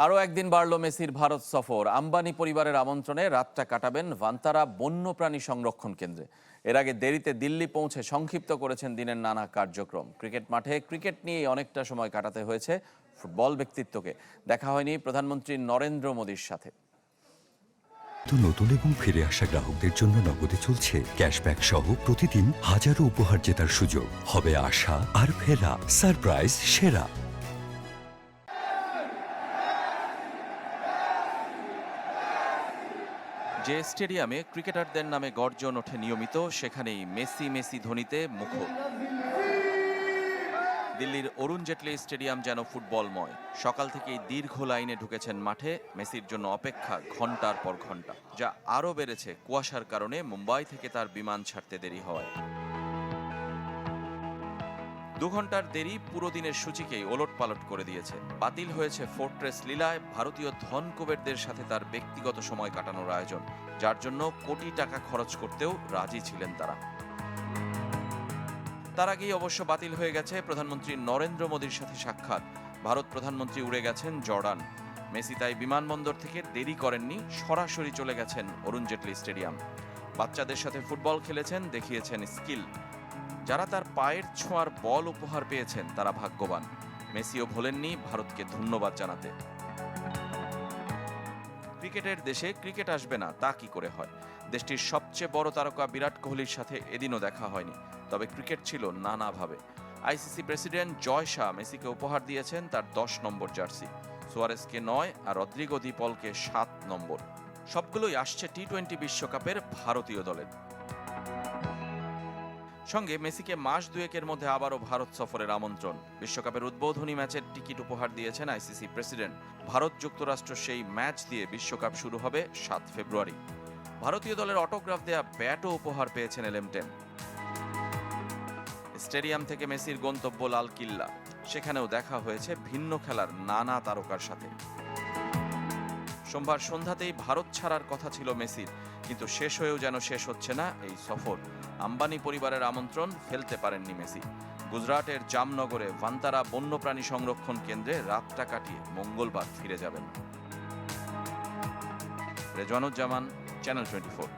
আরও একদিন বাড়ল মেসির ভারত সফর। আম্বানি পরিবারের আমন্ত্রণে রাতটা কাটাবেন ভান্তারা বন্যপ্রাণী সংরক্ষণ কেন্দ্রে। এর আগে দেরিতে দিল্লি পৌঁছে সংক্ষিপ্ত করেছেন দিনের নানা কার্যক্রম। ক্রিকেট মাঠে ক্রিকেট নিয়ে অনেকটা সময় কাটাতে হয়েছে ফুটবল ব্যক্তিত্বকে। দেখা হয়নি প্রধানমন্ত্রী নরেন্দ্র মোদীর সাথে। নতুন এবং ফিরে আসা গ্রাহকদের জন্য নগদে চলছে ক্যাশব্যাক সহ প্রতিদিন হাজারো উপহার জেতার সুযোগ। হবে আশা আর ফেরা, সারপ্রাইজ সেরা। যে স্টেডিয়ামে ক্রিকেটারদের নামে গর্জন ওঠে নিয়মিত, সেখানেই মেসি মেসি ধ্বনিতে মুখর। দিল্লির অরুণ জেটলি স্টেডিয়াম যেন ফুটবলময়। সকাল থেকেই দীর্ঘ লাইনে ঢুকেছেন মাঠে। মেসির জন্য অপেক্ষা ঘন্টার পর ঘন্টা, যা আরও বেড়েছে কুয়াশার কারণে মুম্বাই থেকে তার বিমান ছাড়তে দেরি হওয়ায়। 2 ঘন্টার দেরি পুরো দিনের সূচিকেই ওলটপালট করে দিয়েছে। বাতিল হয়েছে ফোর্ট্রেস লীলায় ভারতীয় ধন কুবেরদের সাথে তার ব্যক্তিগত সময় কাটানোর আয়োজন, যার জন্য কোটি টাকা খরচ করতেও রাজি ছিলেন তারা। তার আগেই অবশ্য বাতিল হয়ে গেছে প্রধানমন্ত্রী নরেন্দ্র মোদীর সাথে সাক্ষাৎ। ভারত প্রধানমন্ত্রী উড়ে গেছেন জর্ডান। মেসি তাই বিমানবন্দর থেকে দেরি করেননি, সরাসরি চলে গেছেন অরুণ জেটলি স্টেডিয়াম। বাচ্চাদের সাথে ফুটবল খেলেছেন, দেখিয়েছেন স্কিল। যারা তার পায়ের ছোঁয়ার বল উপহার পেয়েছেন তারা ভাগ্যবান। মেসিও ভোলেননি ভারতকে ধন্যবাদ জানাতে। ক্রিকেটের দেশে ক্রিকেট আসবে না তা কি করে হয়? দেশটির সবচেয়ে বড় তারকা বিরাট কোহলির সাথে এদিনও দেখা হয়নি, তবে ক্রিকেট ছিল নানাভাবে। আইসিসি প্রেসিডেন্ট জয় শাহ মেসিকে উপহার দিয়েছেন তার 10 নম্বর জার্সি, সুয়ারেজকে 9 আর রদ্রিগো দি পলকে 7 নম্বর। সবগুলোই আসছে টি-20 বিশ্বকাপের ভারতীয় দলের সঙ্গে। মেসিকে মাস দুয়েকের মধ্যে আবারও ভারত সফরের আমন্ত্রণ। বিশ্বকাপের উদ্বোধনী ম্যাচের টিকিট উপহার দিয়েছেন আইসিসি প্রেসিডেন্ট। ভারত যুক্তরাষ্ট্র সেই ম্যাচ দিয়ে বিশ্বকাপ শুরু হবে 7 ফেব্রুয়ারি। ভারতীয় দলের অটোগ্রাফ দেয়া ব্যাটও উপহার পেয়েছেন এলএম10। স্টেডিয়াম থেকে মেসির গন্তব্য লাল কিল্লা, সেখানেও দেখা হয়েছে ভিন্ন খেলার নানা তারকার সাথে। সোমবার সন্ধ্যাতেই ভারত ছাড়ার কথা ছিল মেসির, কিন্তু শেষ হয়েও যেন শেষ হচ্ছে না এই সফর। আম্বানি পরিবারের আমন্ত্রণ ফেলতে পারেননি মেসি। গুজরাটের জামনগরে ভান্তারা বন্যপ্রাণী সংরক্ষণ কেন্দ্রে রাতটা কাটিয়ে মঙ্গলবার ফিরে যাবেন। রেজওয়ানুজ্জামান, চ্যানেল 24।